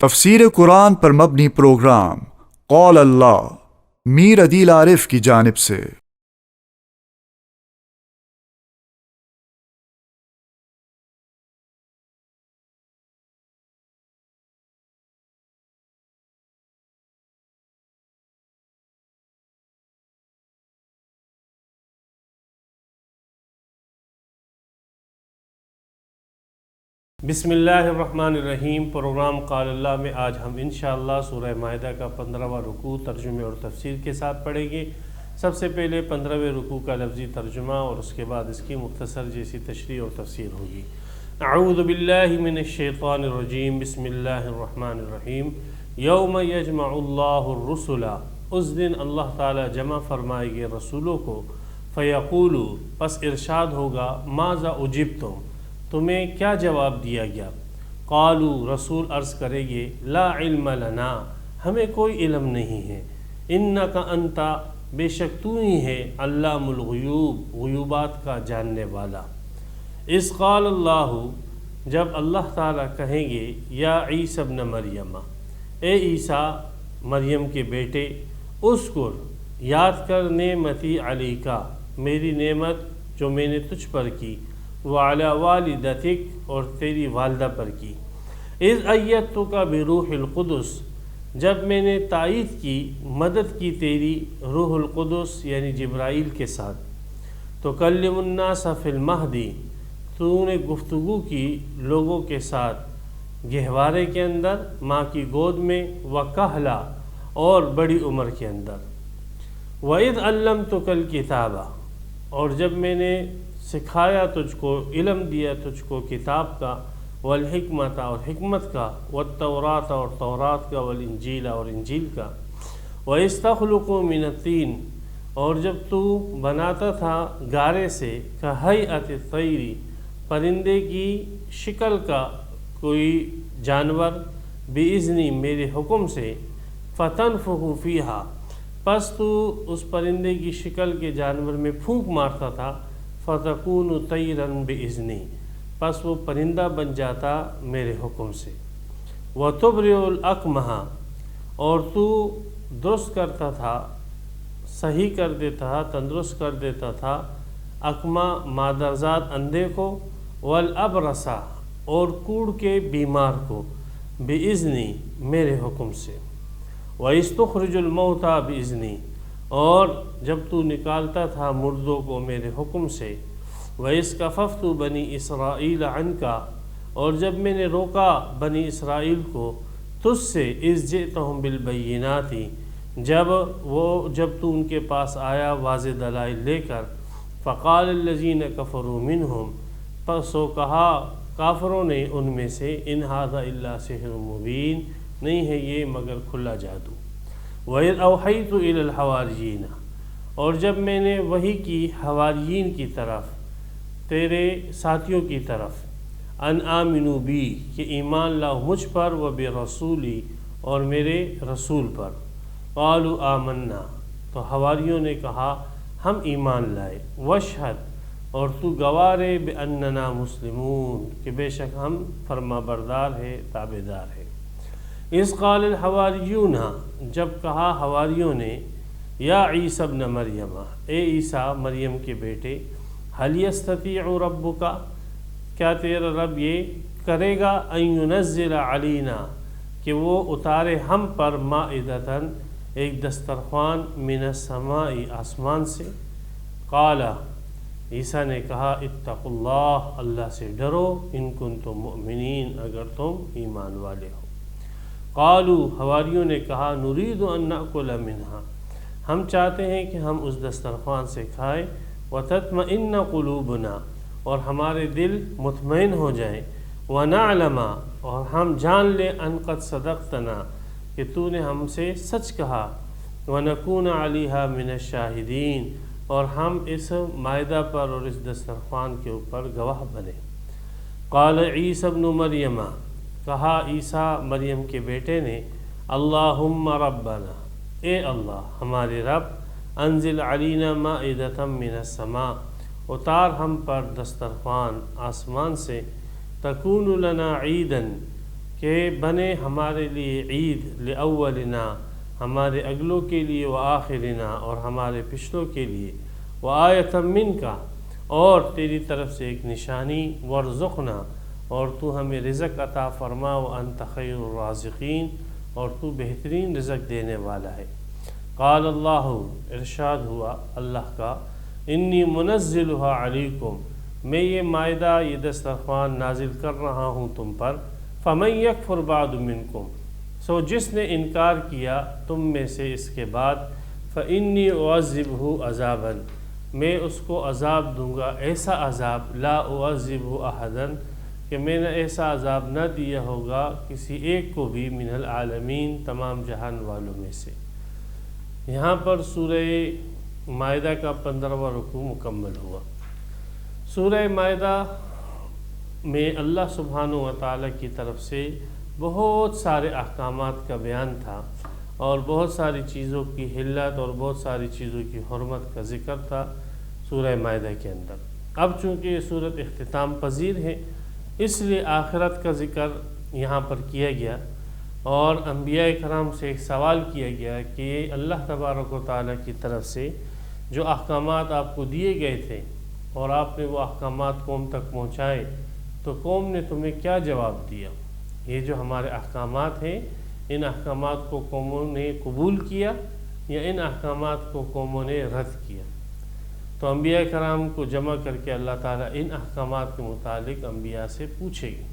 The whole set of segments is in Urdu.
تفسیر قرآن پر مبنی پروگرام قول اللہ میر عدیل عارف کی جانب سے۔ بسم اللہ الرحمن الرحیم۔ پروگرام قال اللہ میں آج ہم انشاءاللہ سورہ مائدہ کا 15واں رکوع ترجمے اور تفسیر کے ساتھ پڑھیں گے۔ سب سے پہلے 15ویں رکوع کا لفظی ترجمہ اور اس کے بعد اس کی مختصر جیسی تشریح اور تفسیر ہوگی۔ اعوذ باللہ من الشیطان الرجیم، بسم اللہ الرحمن الرحیم۔ یوم یجمع اللہ الرسل، اس دن اللہ تعالی جمع فرمائے گے رسولوں کو، فیقولو، پس ارشاد ہوگا، ماذا اجبتم، تمہیں کیا جواب دیا گیا؟ قالو، رسول عرض کرے گے، لا علم لنا، ہمیں کوئی علم نہیں ہے، انک انت، بے شک تو ہی ہے، علام الغیوب، غیوبات کا جاننے والا۔ اذ قال اللہ، جب اللہ تعالیٰ کہیں گے، یا عیسی ابن مریم، اے عیسیٰ مریم کے بیٹے، اذکر، یاد کر نعمتی علیکا، میری نعمت جو میں نے تجھ پر کی، وعلی والدتک، اور تیری والدہ پر کی، اذ ایدتک بروح القدس، جب میں نے تائید کی، مدد کی تیری روح القدس یعنی جبرائیل کے ساتھ، تکلم الناس فی المہدی، تو نے گفتگو کی لوگوں کے ساتھ گہوارے کے اندر، ماں کی گود میں، وکہلا، اور بڑی عمر کے اندر، وَإِذْ عَلَّمْتُكَ الْكِتَابَ، اور جب میں نے سکھایا تجھ کو، علم دیا تجھ کو کتاب کا، والحکمت، اور حکمت کا، والتورات، اور تورات کا، والانجیل، اور انجیل کا، وَإِذْ تَخْلُقُ مِنَ الطِّينِ، اور جب تو بناتا تھا گارے سے، كَهَيْئَةِ الطَّيْرِ، پرندے کی شکل کا کوئی جانور، بِإِذْنِ، میرے حکم سے، فَتَنْفُخُ فِيهَا، پس تو اس پرندے کی شکل کے جانور میں پھونک مارتا تھا، فَتَكُونُ طَيْرًا بِإِذْنِي، پس وہ پرندہ بن جاتا میرے حکم سے، وَتُبْرِئُ الْأَكْمَحَ، اور تو درست کرتا تھا، صحیح کر دیتا تھا، تندرست کر دیتا تھا، اکما مادرزاد اندھے کو، والابرص، اور کوڑ کے بیمار کو، بِإِذْنِي، میرے حکم سے، وَإِذْ تُخْرِجُ الْمَوْتَى بِإِذْنِي، اور جب تو نکالتا تھا مردوں کو میرے حکم سے، وَإِذْ كَفَفْتُ بَنِي إِسْرَائِيلَ عَنْكَ، اور جب میں نے روکا بنی اسرائیل کو تجھ سے، إِذْ جِئْتَهُمْ بِالْبَيِّنَاتِ، جب تو ان کے پاس آیا واضح دلائل لے کر، فَقَالَ الَّذِينَ كَفَرُوا مِنْهُمْ، پس وہ کہا کافروں نے ان میں سے، إِنْ هَذَا إِلَّا سِحْرٌ مُبِينٌ، نہیں ہے یہ مگر کھلا جادو۔ وَإِذْ أَوْحَيْتُ إِلَى الْحَوَارِيِّينَ، اور جب میں نے وحی کی حواریین کی طرف، تیرے ساتھیوں کی طرف، ان آمنوا بی، کہ ایمان لاؤ مجھ پر، وبرسولی، اور میرے رسول پر، قالوا آمنا، تو حواریوں نے کہا ہم ایمان لائے، واشہد، اور تو گواہ رہے، بأننا مسلمون، کہ بے شک ہم فرما بردار ہے، تابعدار ہے۔ اذ قال الحواریون، جب کہا حواریوں نے، یا عیسی ابن مریم، اے عیسیٰ مریم کے بیٹے، هل یستطیع ربک، کیا تیرا رب یہ کرے گا، ان ینزل علینا، کہ وہ اتارے ہم پر، مائدۃ، ایک دسترخوان، من السماء، آسمان سے، قال، عیسیٰ نے کہا، اتقوا اللہ، اللہ سے ڈرو، ان کنتم مؤمنین، اگر تم ایمان والے ہو۔ قالوا، حواریوں نے کہا، نرید ان نأکل منہا، ہم چاہتے ہیں کہ ہم اس دسترخوان سے کھائیں، وتطمئن قلوبنا، اور ہمارے دل مطمئن ہو جائیں، ونعلم، اور ہم جان لیں، ان قد صدقتنا، کہ تو نے ہم سے سچ کہا، ونکون علیہا من الشاہدین، اور ہم اس مائدہ پر اور اس دسترخوان کے اوپر گواہ بنے۔ قال عیسی ابن مریم، کہا عیسیٰ مریم کے بیٹے نے، اللہم ربنا، اے اللہ ہمارے رب، انزل علینا مائدۃ من السماء، اتار ہم پر دسترخوان آسمان سے، تکون لنا عیداً، کہ بنے ہمارے لیے عید لأولنا، ہمارے اگلوں کے لیے، وآخرنا، اور ہمارے پچھلوں کے لیے، وآیۃ منک، اور تیری طرف سے ایک نشانی، وارزقنا، اور تو ہمیں رزق عطا فرما، وانت خیر الرازقین، اور تو بہترین رزق دینے والا ہے۔ قال اللہ، ارشاد ہوا اللہ کا، انی منزلها علیکم، میں یہ مائدہ، یہ دسترخوان نازل کر رہا ہوں تم پر، فمن یکفر بعد منکم، سو جس نے انکار کیا تم میں سے اس کے بعد، فانی اعذبہ عذابا، میں اس کو عذاب دوں گا، ایسا عذاب، لا اعذبہ احدا، کہ میں نے ایسا عذاب نہ دیا ہوگا کسی ایک کو بھی، من العالمین، تمام جہان والوں میں سے۔ یہاں پر سورہ مائدہ کا 15واں رکوع مکمل ہوا۔ سورہ مائدہ میں اللہ سبحانہ و تعالیٰ کی طرف سے بہت سارے احکامات کا بیان تھا، اور بہت ساری چیزوں کی حلت اور بہت ساری چیزوں کی حرمت کا ذکر تھا سورہ مائدہ کے اندر۔ اب چونکہ یہ صورت اختتام پذیر ہے، اس لیے آخرت کا ذکر یہاں پر کیا گیا، اور انبیاء کرام سے ایک سوال کیا گیا کہ اللہ تبارک و تعالیٰ کی طرف سے جو احکامات آپ کو دیے گئے تھے اور آپ نے وہ احکامات قوم تک پہنچائے، تو قوم نے تمہیں کیا جواب دیا؟ یہ جو ہمارے احکامات ہیں، ان احکامات کو قوموں نے قبول کیا یا ان احکامات کو قوموں نے رد کیا؟ تو انبیاء کرام کو جمع کر کے اللہ تعالیٰ ان احکامات کے متعلق انبیاء سے پوچھے گی۔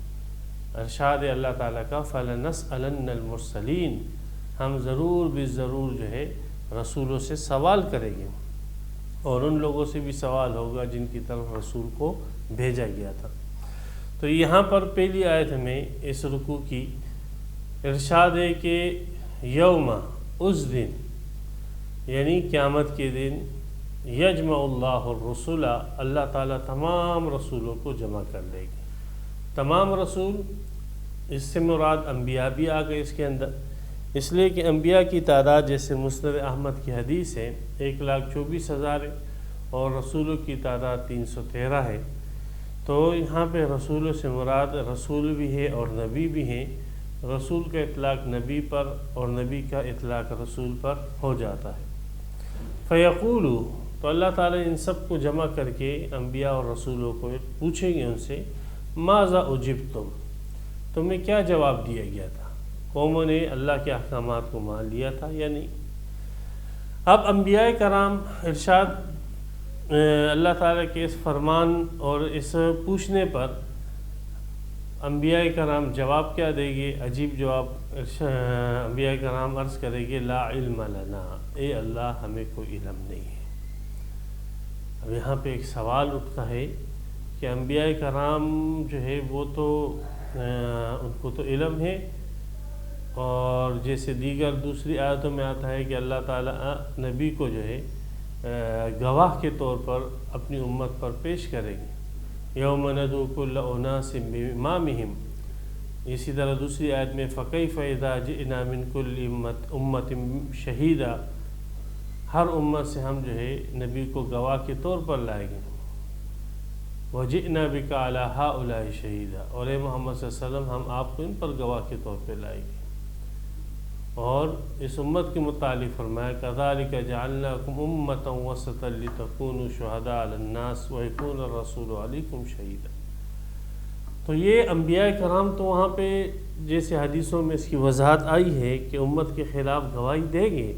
ارشاد اللہ تعالیٰ کا، فَلَنَسْأَلَنَّ الْمُرْسَلِينَ، ہم ضرور ضرور جو ہے رسولوں سے سوال کریں گے، اور ان لوگوں سے بھی سوال ہوگا جن کی طرف رسول کو بھیجا گیا تھا۔ تو یہاں پر پہلی آیت میں اس رکوع کی ارشاد ہے کہ یوم، اس دن، یعنی قیامت کے دن، یجمع اللہ الرسل، اللہ تعالیٰ تمام رسولوں کو جمع کر لے گی۔ تمام رسول، اس سے مراد انبیاء بھی آ گئے اس کے اندر، اس لیے کہ انبیاء کی تعداد جیسے مسند احمد کی حدیث ہے 1,24,000 ہے، اور رسولوں کی تعداد 313 ہے۔ تو یہاں پہ رسولوں سے مراد رسول بھی ہے اور نبی بھی ہیں۔ رسول کا اطلاق نبی پر اور نبی کا اطلاق رسول پر ہو جاتا ہے۔ فیقولو، تو اللہ تعالیٰ ان سب کو جمع کر کے انبیاء اور رسولوں کو پوچھیں گے ان سے، ماذا اجبتم، تمہیں کیا جواب دیا گیا تھا؟ قوموں نے اللہ کے احکامات کو مان لیا تھا یا نہیں؟ اب انبیاء کرام، ارشاد اللہ تعالیٰ کے اس فرمان اور اس پوچھنے پر انبیاء کرام جواب کیا دیں گے؟ عجیب جواب۔ انبیاء کرام عرض کریں گے، لا علم لنا، اے اللہ ہمیں کوئی علم نہیں ہے۔ اب یہاں پہ ایک سوال اٹھتا ہے کہ انبیاء کرام جو ہے وہ تو ان کو تو علم ہے، اور جیسے دیگر دوسری آیتوں میں آتا ہے کہ اللہ تعالیٰ نبی کو جو ہے گواہ کے طور پر اپنی امت پر پیش کریں گے، یوم ندعو کل اناس بامامہم۔ اسی طرح دوسری آیت میں فکیف اذا جئنا من کل امت شہیدا، ہر امت سے ہم جو ہے نبی کو گواہ کے طور پر لائیں گے، وجئنا بک علی ہؤلاء شہیدا، اور اے محمد صلی اللہ علیہ وسلم ہم آپ کو ان پر گواہ کے طور پہ لائیں گے۔ اور اس امت کے متعلق فرمایا، کذالک جعلناکم امۃ وسطا لتکونوا شہداء علی الناس ویکون الرسول علیکم شہیدا۔ تو یہ انبیاء کرام تو وہاں پہ جیسے حدیثوں میں اس کی وضاحت آئی ہے کہ امت کے خلاف گواہی دیں گے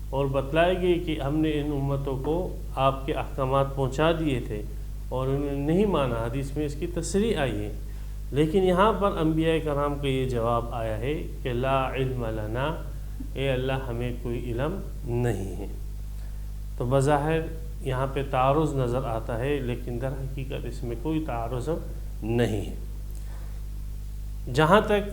اور بتلائے گے کہ ہم نے ان امتوں کو آپ کے احکامات پہنچا دیے تھے اور انہوں نے نہیں مانا، حدیث میں اس کی تصریح آئی ہے۔ لیکن یہاں پر انبیاء کرام کا یہ جواب آیا ہے کہ لا علم لنا، اے اللہ ہمیں کوئی علم نہیں ہے۔ تو بظاہر یہاں پہ تعارض نظر آتا ہے، لیکن در حقیقت اس میں کوئی تعارض نہیں ہے۔ جہاں تک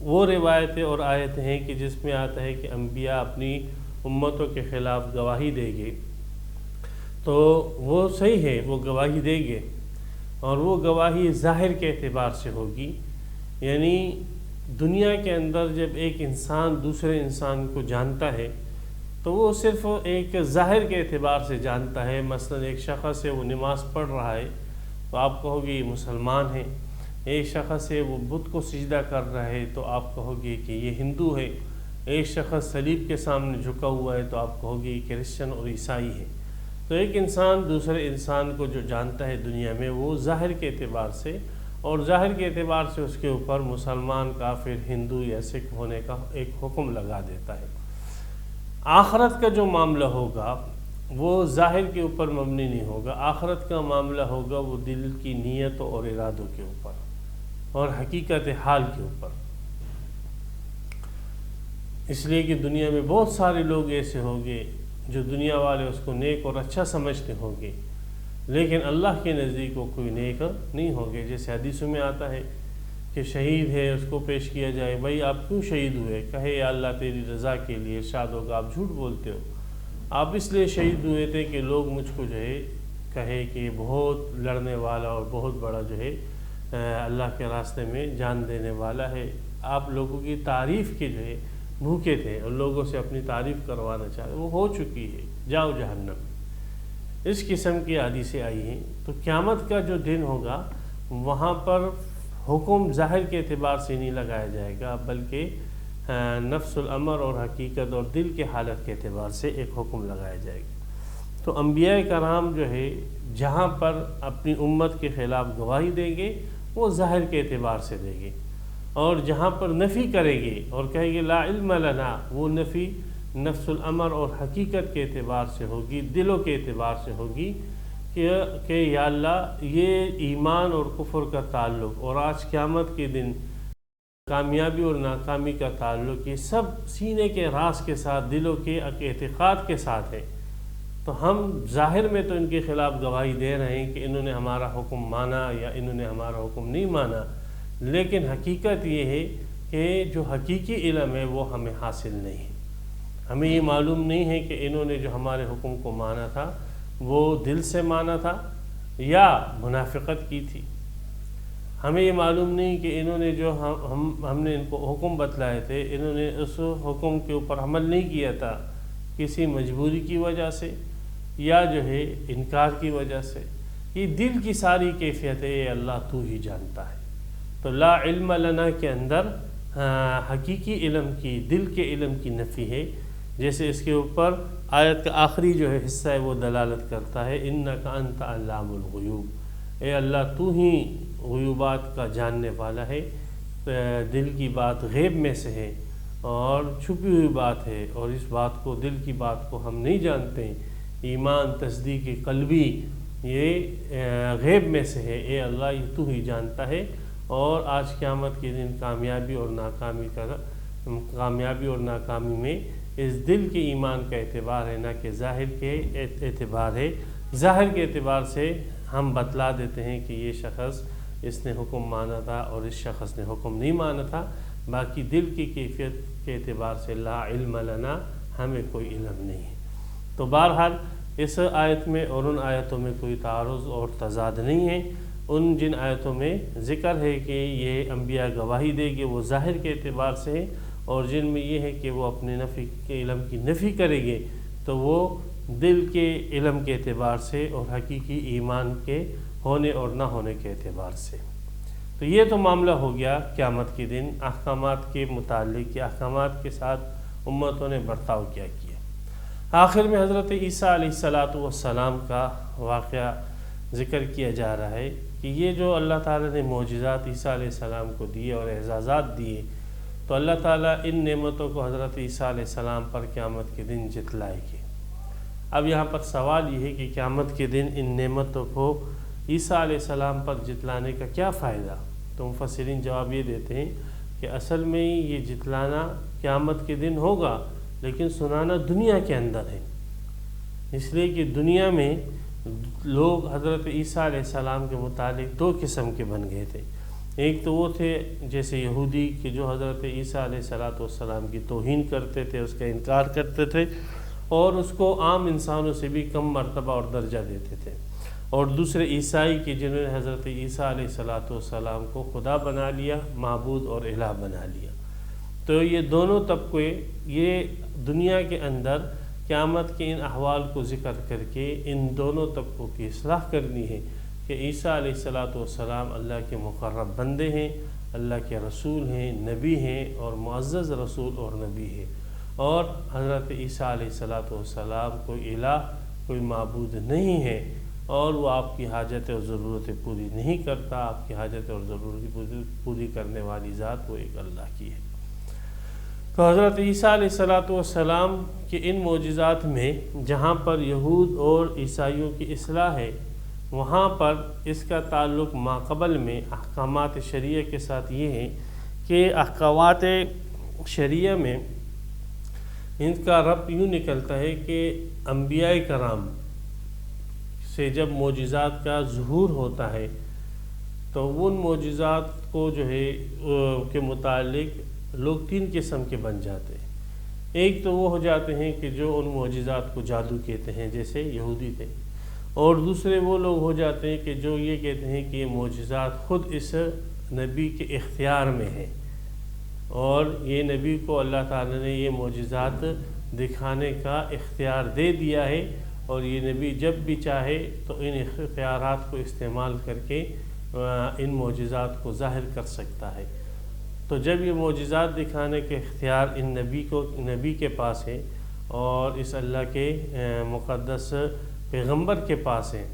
وہ روایتیں اور آیتیں ہیں کہ جس میں آتا ہے کہ انبیاء اپنی امتوں کے خلاف گواہی دیں گے، تو وہ صحیح ہے، وہ گواہی دیں گے، اور وہ گواہی ظاہر کے اعتبار سے ہوگی۔ یعنی دنیا کے اندر جب ایک انسان دوسرے انسان کو جانتا ہے تو وہ صرف ایک ظاہر کے اعتبار سے جانتا ہے۔ مثلا ایک شخص ہے، وہ نماز پڑھ رہا ہے تو آپ کہو گے یہ مسلمان ہے، ایک شخص ہے وہ بت کو سجدہ کر رہا ہے تو آپ کہو گے کہ یہ ہندو ہے، ایک شخص صلیب کے سامنے جھکا ہوا ہے تو آپ کہو گے یہ کرسچن اور عیسائی ہے۔ تو ایک انسان دوسرے انسان کو جو جانتا ہے دنیا میں، وہ ظاہر کے اعتبار سے، اور ظاہر کے اعتبار سے اس کے اوپر مسلمان، کافر، ہندو یا سکھ ہونے کا ایک حکم لگا دیتا ہے۔ آخرت کا جو معاملہ ہوگا وہ ظاہر کے اوپر مبنی نہیں ہوگا، آخرت کا معاملہ ہوگا وہ دل کی نیتوں اور ارادوں کے اوپر اور حقیقت حال کے اوپر۔ اس لیے کہ دنیا میں بہت سارے لوگ ایسے ہوں گے جو دنیا والے اس کو نیک اور اچھا سمجھتے ہوں گے، لیکن اللہ کے نزدیک وہ کوئی نیک نہیں ہوں گے۔ جیسے حدیثوں میں آتا ہے کہ شہید ہے، اس کو پیش کیا جائے، بھائی آپ کیوں شہید ہوئے؟ کہے یا اللہ تیری رضا کے لیے۔ ارشاد ہوگا آپ جھوٹ بولتے ہو، آپ اس لیے شہید ہوئے تھے کہ لوگ مجھ کو جو ہے کہے کہ بہت لڑنے والا اور بہت بڑا جو ہے اللہ کے راستے میں جان دینے والا ہے۔ آپ لوگوں کی تعریف کے جو ہے بھوکے تھے اور لوگوں سے اپنی تعریف کروانا چاہتے، وہ ہو چکی ہے، جاؤ جہنم۔ اس قسم کی حدیثیں آئی ہیں۔ تو قیامت کا جو دن ہوگا وہاں پر حکم ظاہر کے اعتبار سے نہیں لگایا جائے گا، بلکہ نفس الامر اور حقیقت اور دل کے حالت کے اعتبار سے ایک حکم لگایا جائے گا۔ تو انبیاء کرام جو ہے جہاں پر اپنی امت کے خلاف گواہی دیں گے وہ ظاہر کے اعتبار سے دیں گے، اور جہاں پر نفی کریں گے اور کہیں گے لا علم لنا، وہ نفی نفس الامر اور حقیقت کے اعتبار سے ہوگی، دلوں کے اعتبار سے ہوگی کہ یا اللہ یہ ایمان اور کفر کا تعلق اور آج قیامت کے دن کامیابی اور ناکامی کا تعلق، یہ سب سینے کے راز کے ساتھ، دلوں کے اعتقاد کے ساتھ ہے۔ تو ہم ظاہر میں تو ان کے خلاف گواہی دے رہے ہیں کہ انہوں نے ہمارا حکم مانا یا انہوں نے ہمارا حکم نہیں مانا، لیکن حقیقت یہ ہے کہ جو حقیقی علم ہے وہ ہمیں حاصل نہیں ہے۔ ہمیں یہ معلوم نہیں ہے کہ انہوں نے جو ہمارے حکم کو مانا تھا وہ دل سے مانا تھا یا منافقت کی تھی۔ ہمیں یہ معلوم نہیں کہ انہوں نے جو ہم نے ان کو حکم بتلائے تھے، انہوں نے اس حکم کے اوپر عمل نہیں کیا تھا کسی مجبوری کی وجہ سے یا جو ہے انکار کی وجہ سے۔ یہ دل کی ساری کیفیت ہے، یہ اللہ تو ہی جانتا ہے۔ تو لا علم لنا کے اندر حقیقی علم کی، دل کے علم کی نفی ہے، جیسے اس کے اوپر آیت کا آخری جو ہے حصہ ہے وہ دلالت کرتا ہے انک انت علام الغیوب، اے اللہ تو ہی غیوبات کا جاننے والا ہے، دل کی بات غیب میں سے ہے اور چھپی ہوئی بات ہے، اور اس بات کو، دل کی بات کو ہم نہیں جانتے۔ ایمان، تصدیق قلبی یہ غیب میں سے ہے، اے اللہ یہ تو ہی جانتا ہے۔ اور آج قیامت کے دن کامیابی اور ناکامی میں اس دل کے ایمان کا اعتبار ہے، نہ کہ ظاہر کے اعتبار ہے۔ ظاہر کے اعتبار سے ہم بتلا دیتے ہیں کہ یہ شخص اس نے حکم مانا تھا اور اس شخص نے حکم نہیں مانا تھا، باقی دل کی کیفیت کے اعتبار سے لا علم لنا، ہمیں کوئی علم نہیں ہے۔ تو بہرحال اس آیت میں اور ان آیتوں میں کوئی تعارض اور تضاد نہیں ہے۔ ان جن آیتوں میں ذکر ہے کہ یہ انبیاء گواہی دے گے وہ ظاہر کے اعتبار سے ہے، اور جن میں یہ ہے کہ وہ اپنے نفی کے علم کی نفی کریں گے تو وہ دل کے علم کے اعتبار سے اور حقیقی ایمان کے ہونے اور نہ ہونے کے اعتبار سے۔ تو یہ تو معاملہ ہو گیا قیامت کے دن احکامات کے متعلق، کہ احکامات کے ساتھ امتوں نے برتاؤ کیا کیا۔ آخر میں حضرت عیسیٰ علیہ السلام کا واقعہ ذکر کیا جا رہا ہے کہ یہ جو اللہ تعالیٰ نے معجزات عیسیٰ علیہ السلام کو دیے اور اعزازات دیے، تو اللہ تعالیٰ ان نعمتوں کو حضرت عیسیٰ علیہ السلام پر قیامت کے دن جتلائے گی۔ اب یہاں پر سوال یہ ہے کہ قیامت کے دن ان نعمتوں کو عیسیٰ علیہ السلام پر جتلانے کا کیا فائدہ؟ تو مفسرین جواب یہ دیتے ہیں کہ اصل میں یہ جتلانا قیامت کے دن ہوگا، لیکن سنانا دنیا کے اندر ہے، اس لیے کہ دنیا میں لوگ حضرت عیسیٰ علیہ السلام کے متعلق دو قسم کے بن گئے تھے۔ ایک تو وہ تھے جیسے یہودی کہ جو حضرت عیسیٰ علیہ السلام کی توہین کرتے تھے، اس کا انکار کرتے تھے اور اس کو عام انسانوں سے بھی کم مرتبہ اور درجہ دیتے تھے، اور دوسرے عیسائی کہ جنہوں نے حضرت عیسیٰ علیہ السلام کو خدا بنا لیا، معبود اور الہ بنا لیا۔ تو یہ دونوں طبقے، یہ دنیا کے اندر قیامت کے ان احوال کو ذکر کر کے ان دونوں طبقوں کی اصلاح کرنی ہے کہ عیسیٰ علیہ الصلوۃ والسلام اللہ کے مقرب بندے ہیں، اللہ کے رسول ہیں، نبی ہیں اور معزز رسول اور نبی ہیں، اور حضرت عیسیٰ علیہ الصلوۃ والسلام کوئی الہ، کوئی معبود نہیں ہے، اور وہ آپ کی حاجتیں اور ضرورتیں پوری نہیں کرتا۔ آپ کی حاجتیں اور ضرورتیں پوری کرنے والی ذات وہ ایک اللہ کی ہے۔ تو حضرت عیسیٰ علیہ الصلوۃ والسلام کے ان معجزات میں جہاں پر یہود اور عیسائیوں کی اصلاح ہے، وہاں پر اس کا تعلق ماقبل میں احکامات شریعہ کے ساتھ یہ ہے کہ احکامات شریعہ میں ان کا ربط یوں نکلتا ہے کہ انبیاء کرام سے جب معجزات کا ظہور ہوتا ہے تو ان معجزات کو جو ہے کے متعلق لوگ تین قسم کے بن جاتے ہیں۔ ایک تو وہ ہو جاتے ہیں کہ جو ان معجزات کو جادو کہتے ہیں، جیسے یہودی تھے، اور دوسرے وہ لوگ ہو جاتے ہیں کہ جو یہ کہتے ہیں کہ یہ معجزات خود اس نبی کے اختیار میں ہیں، اور یہ نبی کو اللہ تعالیٰ نے یہ معجزات دکھانے کا اختیار دے دیا ہے، اور یہ نبی جب بھی چاہے تو ان اختیارات کو استعمال کر کے ان معجزات کو ظاہر کر سکتا ہے۔ تو جب یہ معجزات دکھانے کے اختیار ان نبی کے پاس ہے اور اس اللہ کے مقدس پیغمبر کے پاس ہے،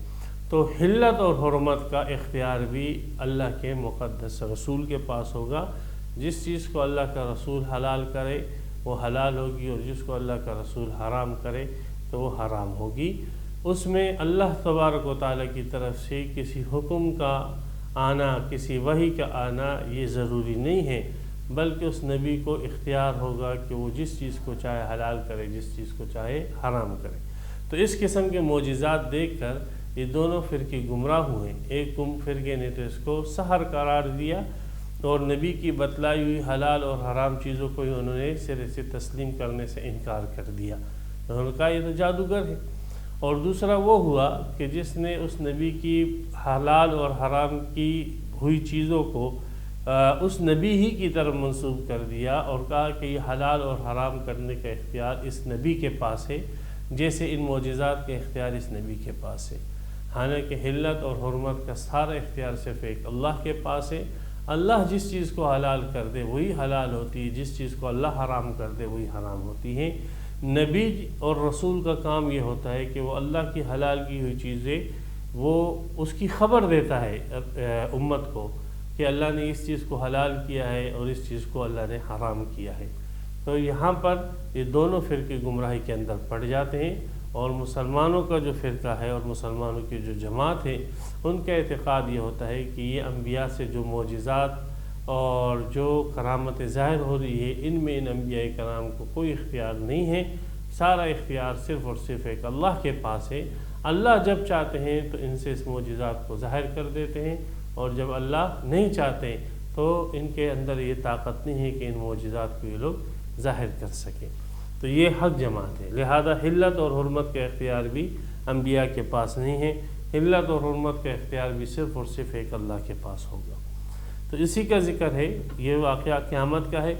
تو حلت اور حرمت کا اختیار بھی اللہ کے مقدس رسول کے پاس ہوگا۔ جس چیز کو اللہ کا رسول حلال کرے وہ حلال ہوگی، اور جس کو اللہ کا رسول حرام کرے تو وہ حرام ہوگی۔ اس میں اللہ تبارک و تعالیٰ کی طرف سے کسی حکم کا آنا، کسی وحی کا آنا یہ ضروری نہیں ہے، بلکہ اس نبی کو اختیار ہوگا کہ وہ جس چیز کو چاہے حلال کرے، جس چیز کو چاہے حرام کرے۔ تو اس قسم کے معجزات دیکھ کر یہ دونوں فرقے گمراہ ہوئے۔ ایک فرقے نے تو اس کو سحر قرار دیا اور نبی کی بتلائی ہوئی حلال اور حرام چیزوں کو ہی انہوں نے سرے سے تسلیم کرنے سے انکار کر دیا، انہوں نے کہا یہ تو جادوگر ہے۔ اور دوسرا وہ ہوا کہ جس نے اس نبی کی حلال اور حرام کی ہوئی چیزوں کو اس نبی ہی کی طرف منسوب کر دیا اور کہا کہ یہ حلال اور حرام کرنے کا اختیار اس نبی کے پاس ہے، جیسے ان معجزات کا اختیار اس نبی کے پاس ہے۔ حالانکہ حلت اور حرمت کا سارا اختیار صرف ایک اللہ کے پاس ہے۔ اللہ جس چیز کو حلال کر دے وہی حلال ہوتی ہے، جس چیز کو اللہ حرام کر دے وہی حرام ہوتی ہے۔ نبی اور رسول کا کام یہ ہوتا ہے کہ وہ اللہ کی حلال کی ہوئی چیزیں وہ اس کی خبر دیتا ہے امت کو کہ اللہ نے اس چیز کو حلال کیا ہے اور اس چیز کو اللہ نے حرام کیا ہے۔ تو یہاں پر یہ دونوں فرقے گمراہی کے اندر پڑ جاتے ہیں، اور مسلمانوں کا جو فرقہ ہے اور مسلمانوں کی جو جماعت ہے ان کا اعتقاد یہ ہوتا ہے کہ یہ انبیاء سے جو معجزات اور جو کرامت ظاہر ہو رہی ہے ان میں ان انبیاء کرام کو کوئی اختیار نہیں ہے، سارا اختیار صرف اور صرف ایک اللہ کے پاس ہے۔ اللہ جب چاہتے ہیں تو ان سے اس معجزات کو ظاہر کر دیتے ہیں، اور جب اللہ نہیں چاہتے تو ان کے اندر یہ طاقت نہیں ہے کہ ان معجزات کو یہ لوگ ظاہر کر سکیں۔ تو یہ حق جماعت ہے، لہذا حلت اور حرمت کا اختیار بھی انبیاء کے پاس نہیں ہے، حلت اور حرمت کا اختیار بھی صرف اور صرف ایک اللہ کے پاس ہوگا۔ تو اسی کا ذکر ہے، یہ واقعہ قیامت کا ہے،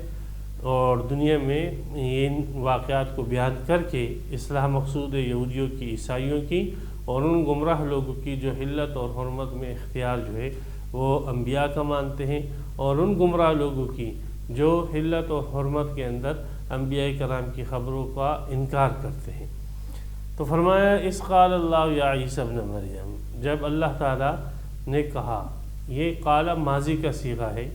اور دنیا میں ان واقعات کو بیان کر کے اصلاح مقصود ہے یہودیوں کی، عیسائیوں کی، اور ان گمراہ لوگوں کی جو حلت اور حرمت میں اختیار جو ہے وہ انبیاء کا مانتے ہیں، اور ان گمراہ لوگوں کی جو حلت اور حرمت کے اندر انبیاء کرام کی خبروں کا انکار کرتے ہیں۔ تو فرمایا اس قال اللہ یا عیسی ابن مریم، جب اللہ تعالیٰ نے کہا، یہ قال ماضی کا صیغہ ہے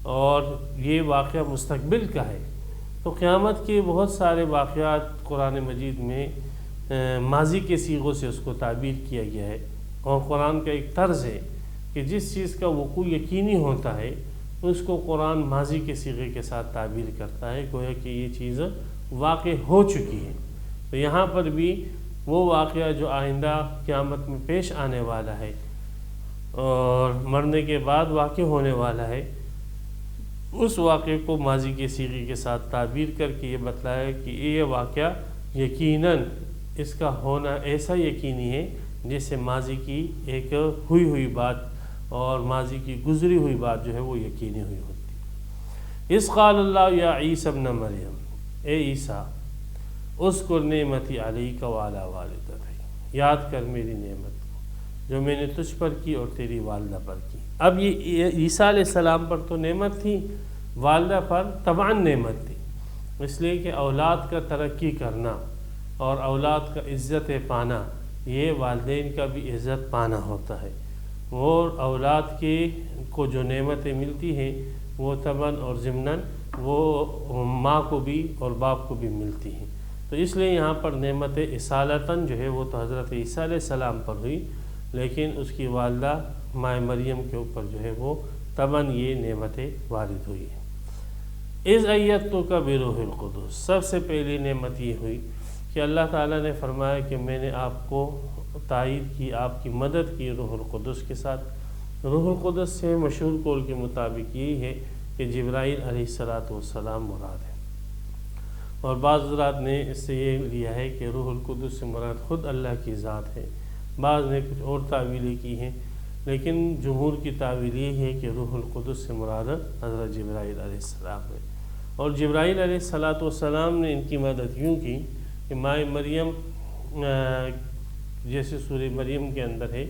اور یہ واقعہ مستقبل کا ہے، تو قیامت کے بہت سارے واقعات قرآن مجید میں ماضی کے صیغوں سے اس کو تعبیر کیا گیا ہے، اور قرآن کا ایک طرز ہے کہ جس چیز کا وقوع یقینی ہوتا ہے اس کو قرآن ماضی کے صیغے کے ساتھ تعبیر کرتا ہے، گویا کہ یہ چیز واقع ہو چکی ہے۔ تو یہاں پر بھی وہ واقعہ جو آئندہ قیامت میں پیش آنے والا ہے اور مرنے کے بعد واقع ہونے والا ہے، اس واقعے کو ماضی کے صیغے کے ساتھ تعبیر کر کے یہ بتلایا کہ یہ واقعہ یقیناً اس کا ہونا ایسا یقینی ہے جیسے ماضی کی ایک ہوئی بات اور ماضی کی گزری ہوئی بات جو ہے وہ یقینی ہوئی ہوتی ہے۔ اس قال اللہ یا عیسی ابن مریم، اے عیسیٰ اذکر نعمتی علیک وعلی والدتک، یاد کر میری نعمت کو، جو میں نے تجھ پر کی اور تیری والدہ پر کی۔ اب یہ عیسیٰ علیہ السلام پر تو نعمت تھی، والدہ پر طبعاً نعمت تھی، اس لیے کہ اولاد کا ترقی کرنا اور اولاد کا عزت پانا یہ والدین کا بھی عزت پانا ہوتا ہے، اور اولاد کو جو نعمتیں ملتی ہیں وہ طبعاً اور ضمناً وہ ماں کو بھی اور باپ کو بھی ملتی ہیں۔ تو اس لیے یہاں پر نعمت اصالتاً جو ہے وہ تو حضرت عیسیٰ علیہ السلام پر ہوئی، لیکن اس کی والدہ ماں مریم کے اوپر جو ہے وہ طبعاً یہ نعمتیں وارد ہوئی ہیں۔ اذ ایدتک بروح القدس، سب سے پہلی نعمت یہ ہوئی کہ اللہ تعالیٰ نے فرمایا کہ میں نے آپ کو تائید کی، آپ کی مدد کی روح القدس کے ساتھ۔ روح القدس سے مشہور قول کے مطابق یہی ہے کہ جبرائیل علیہ السلام مراد ہے، اور بعض حضرات نے اس سے یہ لیا ہے کہ روح القدس سے مراد خود اللہ کی ذات ہے، بعض نے کچھ اور تعویلیں کی ہیں، لیکن جمہور کی تعویل یہ ہے کہ روح القدس سے مراد حضرت جبرائیل علیہ السلام ہے۔ اور جبرائیل علیہ السلام نے ان کی مدد یوں کی کہ ماں مریم، جیسے سورہ مریم کے اندر ہے،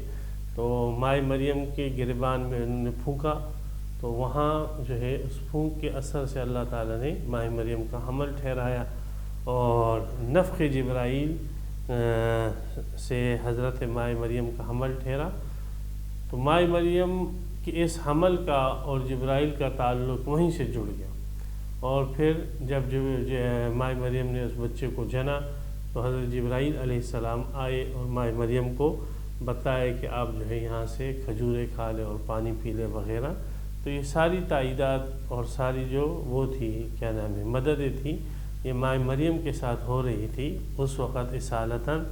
تو ماں مریم کے گریبان میں انہوں نے پھونکا، تو وہاں جو ہے اس پھونک کے اثر سے اللہ تعالیٰ نے ماں مریم کا حمل ٹھہرایا، اور نفخ جبرائیل سے حضرت ماں مریم کا حمل ٹھہرا۔ تو ماں مریم کے اس حمل کا اور جبرائیل کا تعلق وہیں سے جڑ گیا، اور پھر جب ماں مریم نے اس بچے کو جنا تو حضرت جبرائیل علیہ السلام آئے اور ماں مریم کو بتایا کہ آپ جو ہے یہاں سے کھجوریں کھا لیں اور پانی پی لیں وغیرہ۔ تو یہ ساری تائیدات اور ساری جو وہ تھی کیا نام ہے مددیں تھی، یہ ماں مریم کے ساتھ ہو رہی تھی اس وقت اصالتاً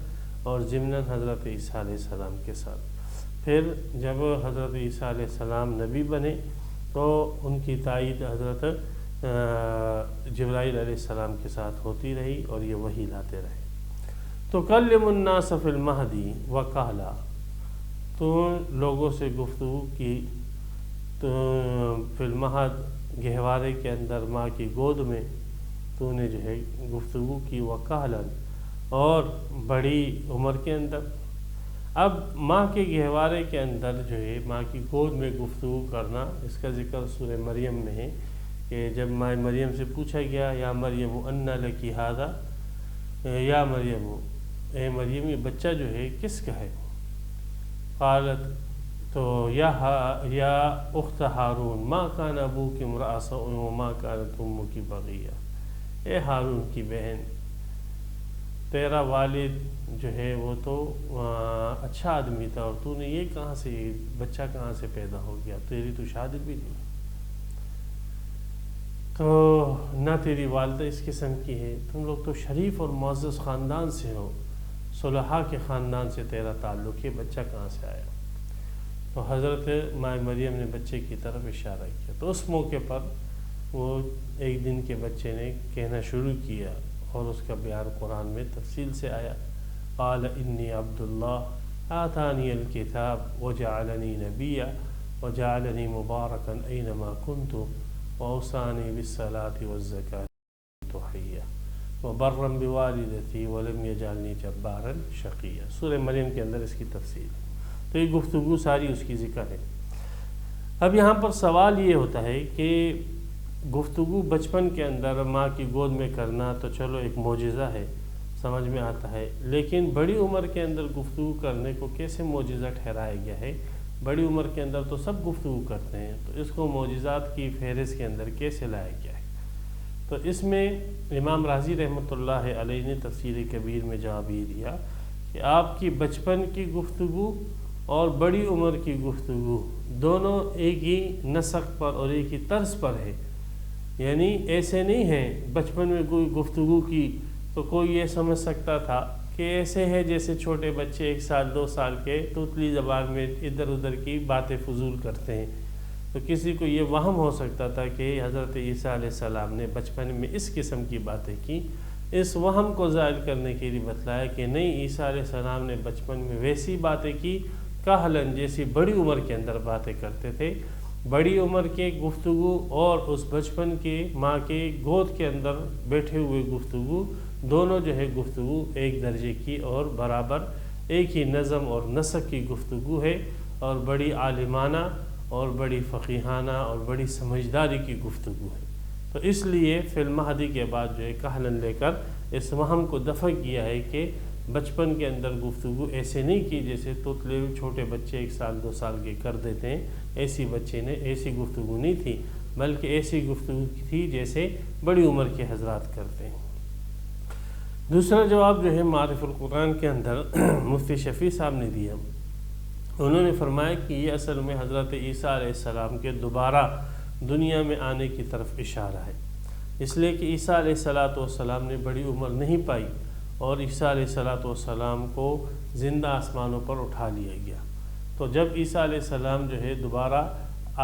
اور ضمناً حضرت عیسیٰ علیہ السلام کے ساتھ۔ پھر جب حضرت عیسیٰ علیہ السلام نبی بنے تو ان کی تائید حضرت جبرائیل علیہ السلام کے ساتھ ہوتی رہی، اور یہ وحی لاتے رہے۔ تو کلم الناس فی المہدی وکہلا، تو لوگوں سے گفتگو کی تو فی المہد، گہوارے کے اندر ماں کی گود میں تو نے جو ہے گفتگو کی، وکہلن، اور بڑی عمر کے اندر۔ اب ماں کے گہوارے کے اندر جو ہے ماں کی گود میں گفتگو کرنا، اس کا ذکر سورہ مریم میں ہے کہ جب ماں مریم سے پوچھا گیا یا مریم انا لکی ھذا، یا مریم، اے مریم یہ بچہ جو ہے کس کا ہے؟ قالت، تو یا اخت ہارون ما کان ابوک امرأ سوء وما کانت امک بغیہ، اے ہارون کی بہن، تیرا والد جو ہے وہ تو اچھا آدمی تھا، اور تو نے یہ کہاں سے، بچہ کہاں سے پیدا ہو گیا؟ تیری تو شادی بھی نہیں، تو نہ تیری والدہ اس قسم کی ہے، تم لوگ تو شریف اور معزز خاندان سے ہو، صلحاء کے خاندان سے تیرا تعلق ہے، بچہ کہاں سے آیا؟ تو حضرت ماں مریم نے بچے کی طرف اشارہ کیا، تو اس موقع پر وہ ایک دن کے بچے نے کہنا شروع کیا، اور اس کا بیان قرآن میں تفصیل سے آیا، قال انی عبد اللہ آتانی الکتاب وجعلنی نبیا وجعلنی مبارکا اینما کنت واوصانی بالصلاة والزکاة حیا وبرا بوالدتی ولم یجعلنی جبارا شقیا۔ سورہ مریم کے اندر اس کی تفصیل، تو یہ گفتگو ساری اس کی ذکر ہے۔ اب یہاں پر سوال یہ ہوتا ہے کہ گفتگو بچپن کے اندر ماں کی گود میں کرنا تو چلو ایک معجزہ ہے، سمجھ میں آتا ہے، لیکن بڑی عمر کے اندر گفتگو کرنے کو کیسے معجزہ ٹھہرایا گیا ہے؟ بڑی عمر کے اندر تو سب گفتگو کرتے ہیں، تو اس کو معجزات کی فہرست کے اندر کیسے لایا گیا ہے؟ تو اس میں امام رازی رحمۃ اللہ علیہ نے تفسیر کبیر میں جواب یہ دیا کہ آپ کی بچپن کی گفتگو اور بڑی عمر کی گفتگو دونوں ایک ہی نسق پر اور ایک ہی طرز پر ہے، یعنی ایسے نہیں ہیں بچپن میں کوئی گفتگو کی تو کوئی یہ سمجھ سکتا تھا کہ ایسے ہے جیسے چھوٹے بچے 1 سال 2 سال کے توتلی زبان میں ادھر ادھر کی باتیں فضول کرتے ہیں، تو کسی کو یہ وہم ہو سکتا تھا کہ حضرت عیسیٰ علیہ السلام نے بچپن میں اس قسم کی باتیں کی۔ اس وہم کو زائل کرنے کے لیے بتلایا کہ نہیں، عیسیٰ علیہ السلام نے بچپن میں ویسی باتیں کی کہلن، جیسی بڑی عمر کے اندر باتیں کرتے تھے۔ بڑی عمر کے گفتگو اور اس بچپن کے ماں کے گود کے اندر بیٹھے ہوئے گفتگو، دونوں جو ہے گفتگو ایک درجے کی اور برابر ایک ہی نظم اور نسق کی گفتگو ہے، اور بڑی عالمانہ اور بڑی فقیہانہ اور بڑی سمجھداری کی گفتگو ہے۔ تو اس لیے فی المہدی کے بعد جو ہے کہلن لے کر اس وہم کو دفع کیا ہے کہ بچپن کے اندر گفتگو ایسے نہیں کی جیسے توتلے چھوٹے بچے 1 سال 2 سال کے کر دیتے ہیں، ایسی گفتگو نہیں تھی، بلکہ ایسی گفتگو تھی جیسے بڑی عمر کے حضرات کرتے ہیں۔ دوسرا جواب جو ہے معارف القرآن کے اندر مفتی شفیع صاحب نے دیا، انہوں نے فرمایا کہ یہ اصل میں حضرت عیسیٰ علیہ السلام کے دوبارہ دنیا میں آنے کی طرف اشارہ ہے، اس لیے کہ عیسیٰ علیہ السلام نے بڑی عمر نہیں پائی اور عیسیٰ علیہ السلام کو زندہ آسمانوں پر اٹھا لیا گیا۔ تو جب عیسیٰ علیہ السلام جو ہے دوبارہ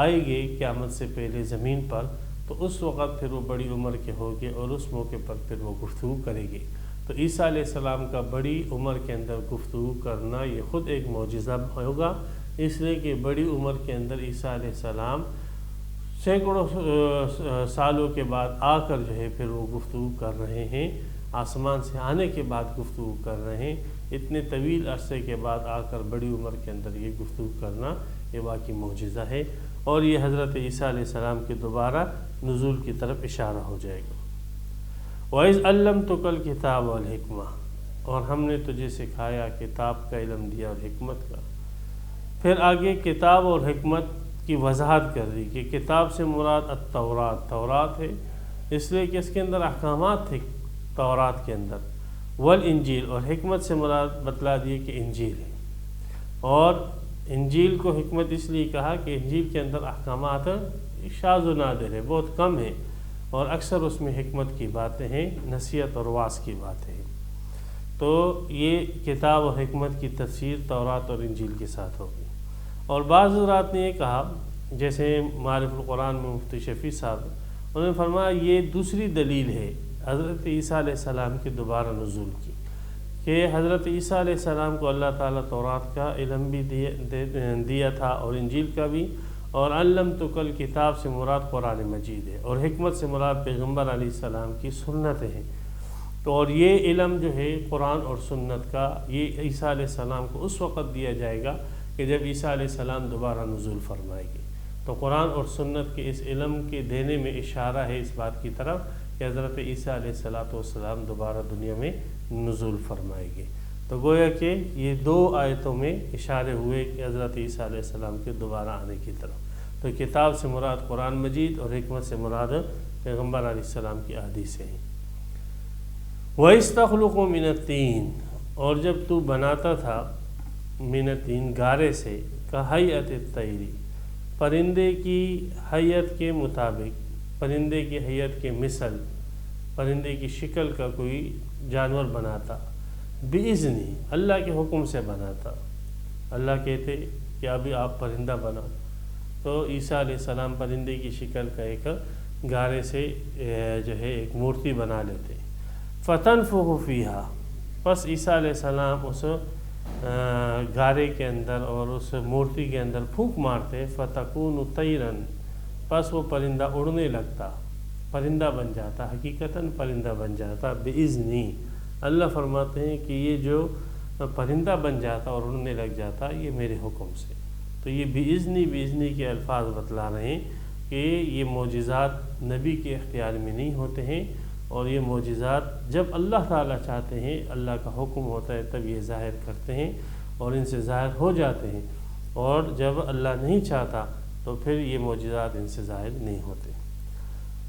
آئے گے قیامت سے پہلے زمین پر، تو اس وقت پھر وہ بڑی عمر کے ہوں گے اور اس موقع پر پھر وہ گفتگو کریں گے۔ تو عیسیٰ علیہ السلام کا بڑی عمر کے اندر گفتگو کرنا یہ خود ایک معجزہ ہوگا، اس لیے کہ بڑی عمر کے اندر عیسیٰ علیہ السلام سینکڑوں سالوں کے بعد آ کر جو ہے پھر وہ گفتگو کر رہے ہیں، آسمان سے آنے کے بعد گفتگو کر رہے ہیں، اتنے طویل عرصے کے بعد آ کر بڑی عمر کے اندر یہ گفتگو کرنا یہ واقعی معجزہ ہے، اور یہ حضرت عیسیٰ علیہ السلام کے دوبارہ نزول کی طرف اشارہ ہو جائے گا۔ وَإِذْ عَلَّمْتُكَ الْكِتَابَ وَالْحِكْمَةَ، اور ہم نے تجھے سکھایا کتاب کا علم دیا اور حکمت کا۔ پھر آگے کتاب اور حکمت کی وضاحت کر دی کہ کتاب سے مراد التورات، تورات ہے اس لیے کہ اس کے اندر احکامات تھے تورات کے اندر، والانجیل، اور حکمت سے مراد بتلا دیے کہ انجیل ہے، اور انجیل کو حکمت اس لیے کہا کہ انجیل کے اندر احکامات شاذ و نادر ہے، بہت کم ہے، اور اکثر اس میں حکمت کی باتیں ہیں، نصیحت اور واعظ کی باتیں ہیں۔ تو یہ کتاب و حکمت کی تفسیر تورات اور انجیل کے ساتھ ہوگی۔ اور بعض حضرات نے یہ کہا، جیسے معارف القرآن میں مفتی شفیع صاحب، انہوں نے فرمایا یہ دوسری دلیل ہے حضرت عیسیٰ علیہ السلام کے دوبارہ نزول کی، کہ حضرت عیسیٰ علیہ السلام کو اللہ تعالیٰ تورات کا علم بھی دیا تھا اور انجیل کا بھی، اور علمتک الکتاب سے مراد قرآن مجید ہے، اور حکمت سے مراد پیغمبر علیہ السلام کی سنتیں ہیں۔ تو اور یہ علم جو ہے قرآن اور سنت کا، یہ عیسیٰ علیہ السلام کو اس وقت دیا جائے گا کہ جب عیسیٰ علیہ السلام دوبارہ نزول فرمائے گے۔ تو قرآن اور سنت کے اس علم کے دینے میں اشارہ ہے اس بات کی طرف کہ حضرت عیسیٰ علیہ السلام دوبارہ دنیا میں نزول فرمائے گے۔ تو گویا کہ یہ 2 آیتوں میں اشارے ہوئے کہ حضرت عیسیٰ علیہ السلام کے دوبارہ آنے کی طرف۔ تو کتاب سے مراد قرآن مجید اور حکمت سے مراد پیغمبر علیہ السلام کی احادیثیں ہیں۔ وَإِذْ تَخْلُقُ مِنَ الطِّينِ، اور جب تو بناتا تھا من الطین، گارے سے، کہیئت الطیر، پرندے کی حیت کے مطابق، پرندے کی حیت کے مثل، پرندے کی شکل کا کوئی جانور بناتا، بِإِذْنِ، اللہ کے حکم سے بناتا۔ اللہ کہتے کہ ابھی آپ پرندہ بناؤ، تو عیسیٰ علیہ السلام پرندے کی شکل کا ایک گارے سے جو ہے ایک مورتی بنا لیتے، فَتَنْفُخُ فِيهَا، پس عیسیٰ علیہ السلام اس گارے کے اندر اور اس مورتی کے اندر پھونک مارتے، فَتَكُونُ طَيْرًا، پس وہ پرندہ اڑنے لگتا، پرندہ بن جاتا، حقیقتاً پرندہ بن جاتا، بِإِذْنِ، اللہ فرماتے ہیں کہ یہ جو پرندہ بن جاتا اور اڑنے لگ جاتا یہ میرے حکم سے۔ تو یہ بِإِذْنِ کے الفاظ بتلا رہے ہیں کہ یہ معجزات نبی کے اختیار میں نہیں ہوتے ہیں، اور یہ معجزات جب اللہ تعالیٰ چاہتے ہیں، اللہ کا حکم ہوتا ہے تب یہ ظاہر کرتے ہیں اور ان سے ظاہر ہو جاتے ہیں، اور جب اللہ نہیں چاہتا تو پھر یہ معجزات ان سے ظاہر نہیں ہوتے۔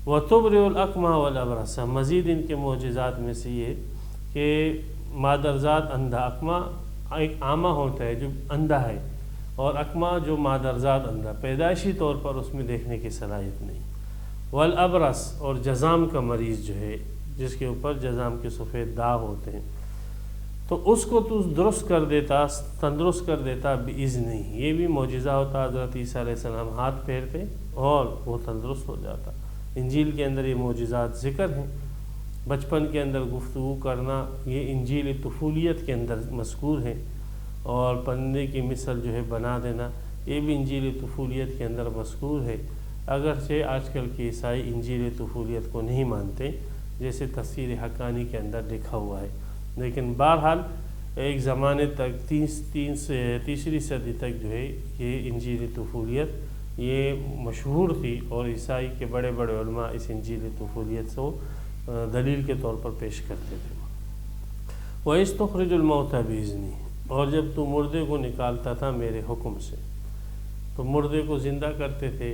وَتُبْرِئُ الْأَكْمَحَ وَالْأَبْرَصَ، مزید ان کے معجزات میں سے یہ کہ مادرزاد اندھا، اکمہ ایک عامہ ہوتا ہے جو اندھا ہے، اور اکمہ جو مادرزاد اندھا، پیدائشی طور پر اس میں دیکھنے کی صلاحیت نہیں، والابرص، اور جزام کا مریض جو ہے جس کے اوپر جزام کے سفید داغ ہوتے ہیں، تو اس کو تو درست کر دیتا، تندرست کر دیتا بِإِذْنِ، یہ بھی معجزہ ہوتا، حضرت عیسیٰ علیہ السلام ہاتھ پھیرتے اور وہ تندرست ہو جاتا۔ انجیل کے اندر یہ معجزات ذکر ہیں، بچپن کے اندر گفتگو کرنا یہ انجیل طفولیت کے اندر مذکور ہے، اور پرندے کی مثل جو ہے بنا دینا یہ بھی انجیل طفولیت کے اندر مذکور ہے، اگرچہ آج کل کے عیسائی انجیل طفولیت کو نہیں مانتے جیسے تفسیر حقانی کے اندر لکھا ہوا ہے، لیکن بہرحال ایک زمانے تک تیسری صدی تک جو ہے یہ انجیل طفولیت یہ مشہور تھی، اور عیسائی کے بڑے بڑے علماء اس انجیل طفولیت کو دلیل کے طور پر پیش کرتے تھے۔ وَإِسْتُخْرِجُ الْمَوْتَى بِإِذْنِي، اور جب تو مردے کو نکالتا تھا میرے حکم سے، تو مردے کو زندہ کرتے تھے۔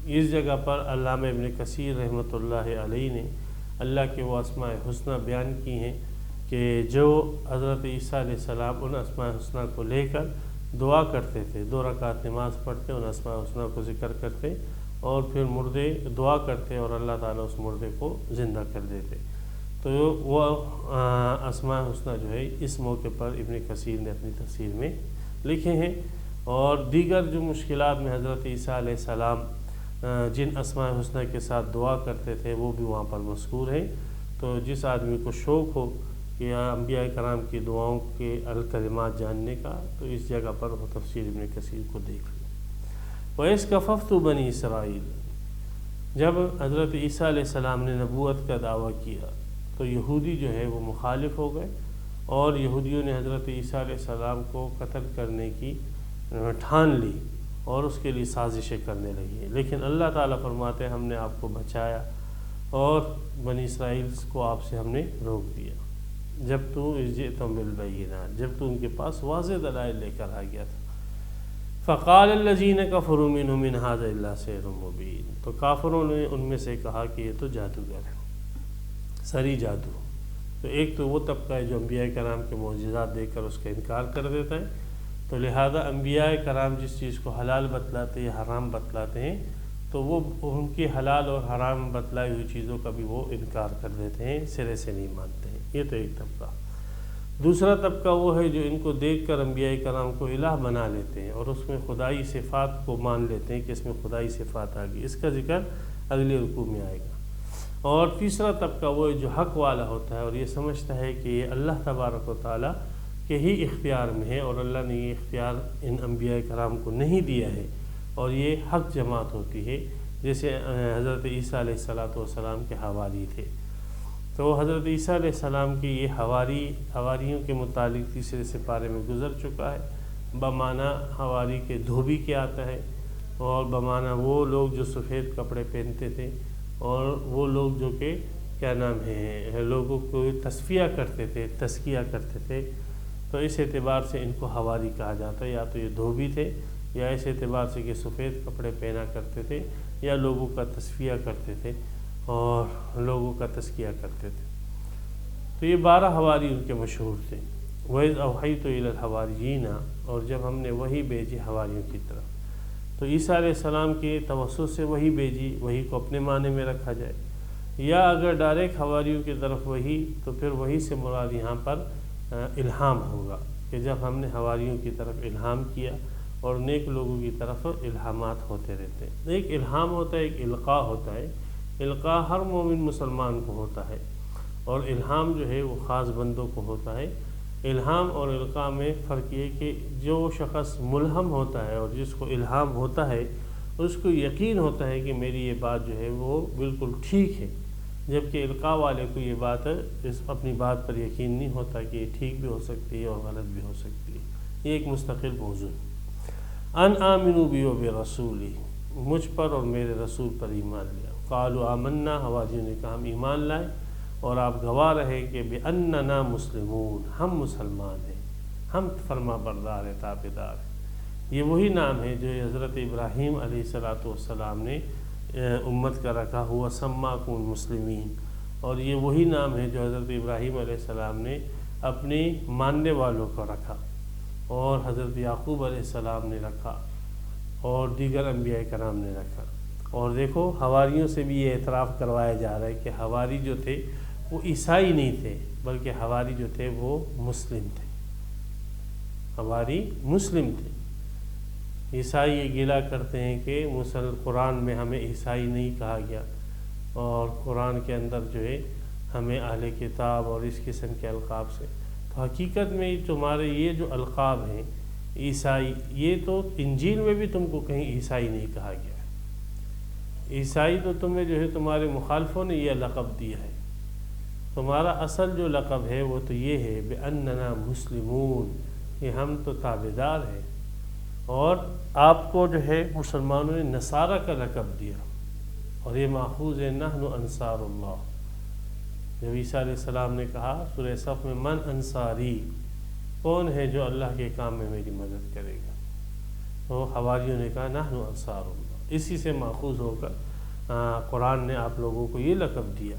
اس جگہ پر علامہ ابن کثیر رحمۃ اللہ علیہ نے اللہ کے وہ اسماء حسنہ بیان کی ہیں کہ جو حضرت عیسیٰ علیہ السلام ان اسماء حسنہ کو لے کر دعا کرتے تھے، 2 رکعت نماز پڑھتے، ان اسماء حسنہ کو ذکر کرتے اور پھر مردے دعا کرتے اور اللہ تعالیٰ اس مردے کو زندہ کر دیتے۔ تو وہ اسماء حسنہ جو ہے اس موقع پر ابن کثیر نے اپنی تفسیر میں لکھے ہیں، اور دیگر جو مشکلات میں حضرت عیسیٰ علیہ السلام جن اسماء حسنہ کے ساتھ دعا کرتے تھے وہ بھی وہاں پر مذکور ہیں۔ تو جس آدمی کو شوق ہو کہ انبیاء کرام کی دعاؤں کے الکلمات جاننے کا، تو اس جگہ پر وہ تفسیر ابن کثیر کو دیکھ لیں۔ وَإِذْ كَفَفْتُ بَنِي اسرائیل، جب حضرت عیسیٰ علیہ السلام نے نبوت کا دعویٰ کیا تو یہودی جو ہے وہ مخالف ہو گئے، اور یہودیوں نے حضرت عیسیٰ علیہ السلام کو قتل کرنے کی ٹھان لی اور اس کے لیے سازشیں کرنے لگی۔ لیکن اللہ تعالیٰ فرماتے ہیں ہم نے آپ کو بچایا اور بنی اسرائیل کو آپ سے ہم نے روک دیا، جب تو جئتم بالبینات، جب تو ان کے پاس واضح دلائل لے کر آ گیا تھا۔ فقال الذین کفروا منهم ان ھذا الا سحر مبین، تو کافروں نے ان میں سے کہا کہ یہ تو جادوگر ہے، سری جادو۔ تو ایک تو وہ طبقہ ہے جو انبیاء کرام کے معجزات دیکھ کر اس کا انکار کر دیتا ہے، تو لہذا انبیاء کرام جس چیز کو حلال بتلاتے یا حرام بتلاتے ہیں تو وہ ان کی حلال اور حرام بتلائی ہوئی چیزوں کا بھی وہ انکار کر دیتے ہیں، سرے سے نہیں مانتے ہیں۔ یہ تو ایک طبقہ۔ دوسرا طبقہ وہ ہے جو ان کو دیکھ کر انبیاء کرام کو الہ بنا لیتے ہیں اور اس میں خدائی صفات کو مان لیتے ہیں کہ اس میں خدائی صفات آ گئی۔ اس کا ذکر اگلے رکوع میں آئے گا۔ اور تیسرا طبقہ وہ ہے جو حق والا ہوتا ہے اور یہ سمجھتا ہے کہ یہ اللہ تبارک و تعالیٰ کے ہی اختیار میں ہے، اور اللہ نے یہ اختیار ان انبیاء کرام کو نہیں دیا ہے، اور یہ حق جماعت ہوتی ہے، جیسے حضرت عیسیٰ علیہ السلام کے حواری تھے۔ تو حضرت عیسیٰ علیہ السلام کی یہ حواریوں کے متعلق تیسرے سپارے میں گزر چکا ہے۔ بمعنی حواری کے دھوبی کے آتا ہے، اور بمعنی وہ لوگ جو سفید کپڑے پہنتے تھے اور وہ لوگ جو کہ کیا نام ہے لوگوں کو تصفیہ کرتے تھے، تزکیہ کرتے تھے۔ تو اس اعتبار سے ان کو حواری کہا جاتا ہے، یا تو یہ دھوبی تھے، یا اس اعتبار سے کہ سفید کپڑے پہنا کرتے تھے، یا لوگوں کا تصفیہ کرتے تھے اور لوگوں کا تزکیہ کرتے تھے۔ تو یہ 12 حواری ان کے مشہور تھے۔ وَإِذْ أَوْحَيْتُ إِلَى الْحَوَارِيِّينَ، اور جب ہم نے وحی بھیجی حواریوں کی طرف، تو عیسیٰ علیہ السلام کے توسط سے وحی بھیجی، وحی کو اپنے معنی میں رکھا جائے، یا اگر ڈائریکٹ حواریوں کی طرف وحی، تو پھر وحی سے مراد یہاں پر الہام ہوگا کہ جب ہم نے حواریوں کی طرف الہام کیا، اور نیک لوگوں کی طرف الہامات ہوتے رہتے ہیں۔ ایک الہام ہوتا ہے، ایک القاء ہوتا ہے۔ القاء ہر مومن مسلمان کو ہوتا ہے، اور الہام جو ہے وہ خاص بندوں کو ہوتا ہے۔ الہام اور القاء میں فرق یہ کہ جو شخص ملہم ہوتا ہے اور جس کو الہام ہوتا ہے اس کو یقین ہوتا ہے کہ میری یہ بات جو ہے وہ بالکل ٹھیک ہے، جبکہ القاء والے کو یہ بات اپنی بات پر یقین نہیں ہوتا کہ یہ ٹھیک بھی ہو سکتی ہے اور غلط بھی ہو سکتی ہے۔ یہ ایک مستقل موضوع ہے۔ ان آمنوا بی وبرسولی، مجھ پر اور میرے رسول پر ایمان لیا۔ قالوا آمنا، حواریوں نے کہا ہم ایمان لائے، اور آپ گواہ رہے کہ بأننا مسلمون، ہم مسلمان ہیں، ہم فرما بردار ہیں، تابعدار ہیں۔ یہ وہی نام ہے جو حضرت ابراہیم علیہ السلام نے امت کا رکھا ہوا، سماکم المسلمین، اور یہ وہی نام ہے جو حضرت ابراہیم علیہ السلام نے اپنے ماننے والوں کو رکھا، اور حضرت یعقوب علیہ السلام نے رکھا، اور دیگر انبیاء کرام نے رکھا۔ اور دیکھو حواریوں سے بھی یہ اعتراف کروایا جا رہا ہے کہ حواری جو تھے وہ عیسائی نہیں تھے، بلکہ حواری جو تھے وہ مسلم تھے، حواری مسلم تھے۔ عیسائی یہ گلہ کرتے ہیں کہ قرآن میں ہمیں عیسائی نہیں کہا گیا، اور قرآن کے اندر جو ہے ہمیں اہل کتاب اور اس قسم کے القاب سے، تو حقیقت میں تمہارے یہ جو القاب ہیں عیسائی، یہ تو انجیل میں بھی تم کو کہیں عیسائی نہیں کہا گیا ہے۔ عیسائی تو تمہیں جو ہے تمہارے مخالفوں نے یہ لقب دیا ہے، تمہارا اصل جو لقب ہے وہ تو یہ ہے بِأَنَّنَا مُسْلِمُونَ، کہ ہم تو تابعدار ہیں، اور آپ کو جو ہے مسلمانوں نے نصارہ کا لقب دیا، اور یہ ماخوذ ہے نحن انصار اللہ۔ جب عیسیٰ علیہ السلام نے کہا سورہ صف میں من انصاری، کون ہے جو اللہ کے کام میں میری مدد کرے گا، تو حواریوں نے کہا نحن انصار اللہ۔ اسی سے ماخوذ ہو کر قرآن نے آپ لوگوں کو یہ لقب دیا،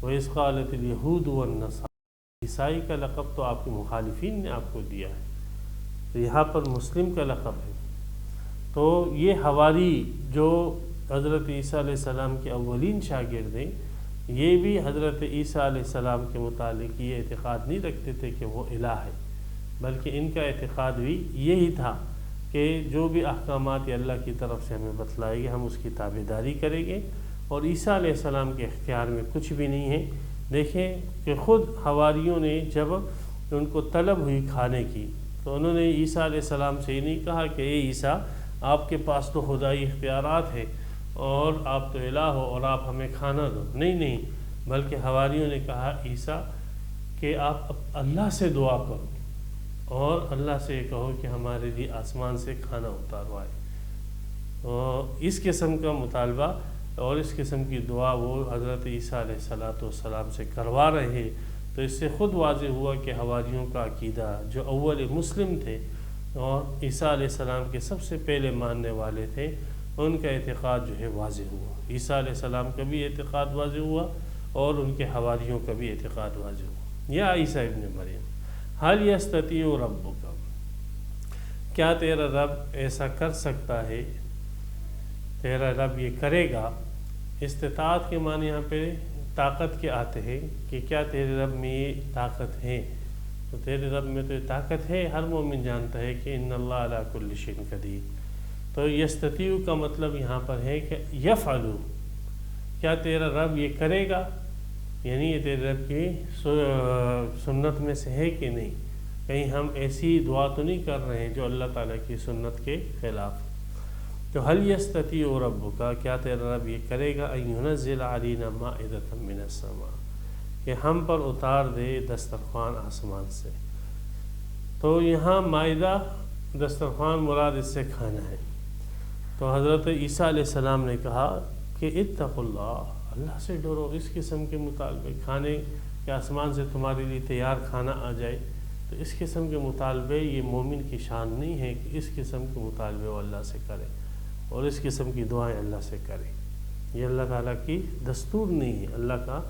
وَإِذْ قَالَتِ الْيَهُودُ وَالنَّصَارَىٰ، عیسائی کا لقب تو آپ کے مخالفین نے آپ کو دیا ہے، تو یہاں پر مسلم کا لقب ہے۔ تو یہ حواری جو حضرت عیسیٰ علیہ السلام کے اولین شاگرد ہیں، یہ بھی حضرت عیسیٰ علیہ السلام کے متعلق یہ اعتقاد نہیں رکھتے تھے کہ وہ الہ ہے، بلکہ ان کا اعتقاد بھی یہی تھا کہ جو بھی احکامات اللہ کی طرف سے ہمیں بتلائے گے ہم اس کی تابعداری کریں گے، اور عیسیٰ علیہ السلام کے اختیار میں کچھ بھی نہیں ہے۔ دیکھیں کہ خود حواریوں نے جب ان کو طلب ہوئی کھانے کی، تو انہوں نے عیسیٰ علیہ السلام سے یہ نہیں کہا کہ اے عیسیٰ آپ کے پاس تو خدائی اختیارات ہیں اور آپ تو الہ ہو اور آپ ہمیں کھانا دو، نہیں، بلکہ حواریوں نے کہا عیسیٰ کہ آپ اللہ سے دعا کرو اور اللہ سے یہ کہو کہ ہمارے لیے آسمان سے کھانا اتاروائے۔ اور اس قسم کا مطالبہ اور اس قسم کی دعا وہ حضرت عیسیٰ علیہ السلام سے کروا رہے ہیں، تو اس سے خود واضح ہوا کہ حواریوں کا عقیدہ جو اول مسلم تھے اور عیسیٰ علیہ السلام کے سب سے پہلے ماننے والے تھے، ان کا اعتقاد جو ہے واضح ہوا۔ عیسیٰ علیہ السلام کا بھی اعتقاد واضح ہوا اور ان کے حواریوں کا بھی اعتقاد واضح ہوا۔ یا عیسیٰ ابن مریم هل یستطیع ربک، کیا تیرا رب ایسا کر سکتا ہے، تیرا رب یہ کرے گا۔ استطاعت کے معنی یہاں پہ طاقت کے آتے ہیں کہ کیا تیرے رب میں یہ طاقت ہے، تو تیرے رب میں تو یہ طاقت ہے، ہر مومن جانتا ہے کہ ان اللہ علی کل شیء قدیر۔ تو یستطیع کا مطلب یہاں پر ہے کہ یفعل، کیا تیرا رب یہ کرے گا، یعنی یہ تیرے رب کی سنت میں سے ہے کہ نہیں، کہیں ہم ایسی دعا تو نہیں کر رہے ہیں جو اللہ تعالیٰ کی سنت کے خلاف۔ تو هل یستطیع ربک، کیا تیرا رب یہ کرے گا ان ینزل علینا مائدۃ من السماء، کہ ہم پر اتار دے دسترخوان آسمان سے۔ تو یہاں مائدہ دسترخوان مراد اس سے کھانا ہے۔ تو حضرت عیسیٰ علیہ السلام نے کہا کہ اتقوا اللہ سے ڈرو، اس قسم کے مطالبے کھانے کہ آسمان سے تمہارے لیے تیار کھانا آ جائے، تو اس قسم کے مطالبے یہ مومن کی شان نہیں ہے کہ اس قسم کے مطالبے وہ اللہ سے کرے اور اس قسم کی دعائیں اللہ سے کرے۔ یہ اللہ تعالیٰ کی دستور نہیں ہے، اللہ کا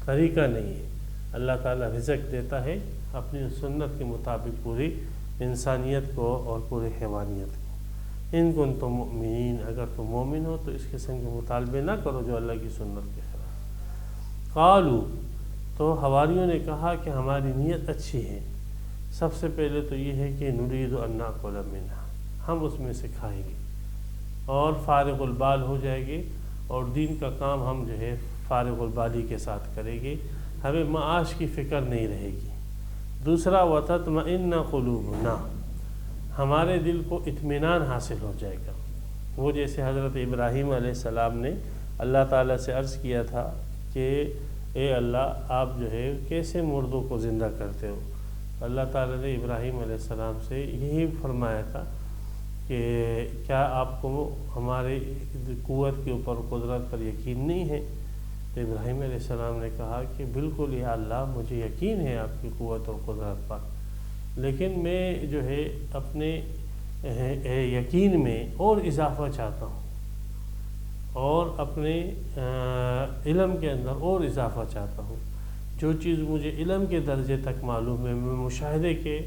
طریقہ نہیں ہے۔ اللہ تعالیٰ رزق دیتا ہے اپنی سنت کے مطابق پوری انسانیت کو اور پورے حیوانیت کو۔ ان کنتم مؤمنین، اگر تم مومن ہو تو اس قسم کے مطالبے نہ کرو جو اللہ کی سنت کے خلاف۔ قالوا، تو حواریوں نے کہا کہ ہماری نیت اچھی ہے، سب سے پہلے تو یہ ہے کہ نرید ان ناکل منہا، ہم اس میں سے کھائیں گے اور فارغ البال ہو جائے گے، اور دین کا کام ہم جو ہے فارغ البالی کے ساتھ کریں گے، ہمیں معاش کی فکر نہیں رہے گی۔ دوسرا وَتَطْمَئِنَّ قُلُوبُنَا، ہمارے دل کو اطمینان حاصل ہو جائے گا۔ وہ جیسے حضرت ابراہیم علیہ السلام نے اللہ تعالیٰ سے عرض کیا تھا کہ اے اللہ آپ جو ہے کیسے مردوں کو زندہ کرتے ہو، اللہ تعالیٰ نے ابراہیم علیہ السلام سے یہی فرمایا تھا کہ کیا آپ کو ہمارے قوت کے اوپر قدرت پر یقین نہیں ہے؟ تو ابراہیم علیہ السلام نے کہا کہ بالکل یا اللہ مجھے یقین ہے آپ کی قوت اور قدرت پر، لیکن میں جو ہے اپنے یقین میں اور اضافہ چاہتا ہوں اور اپنے علم کے اندر اور اضافہ چاہتا ہوں۔ جو چیز مجھے علم کے درجے تک معلوم ہے میں مشاہدے کے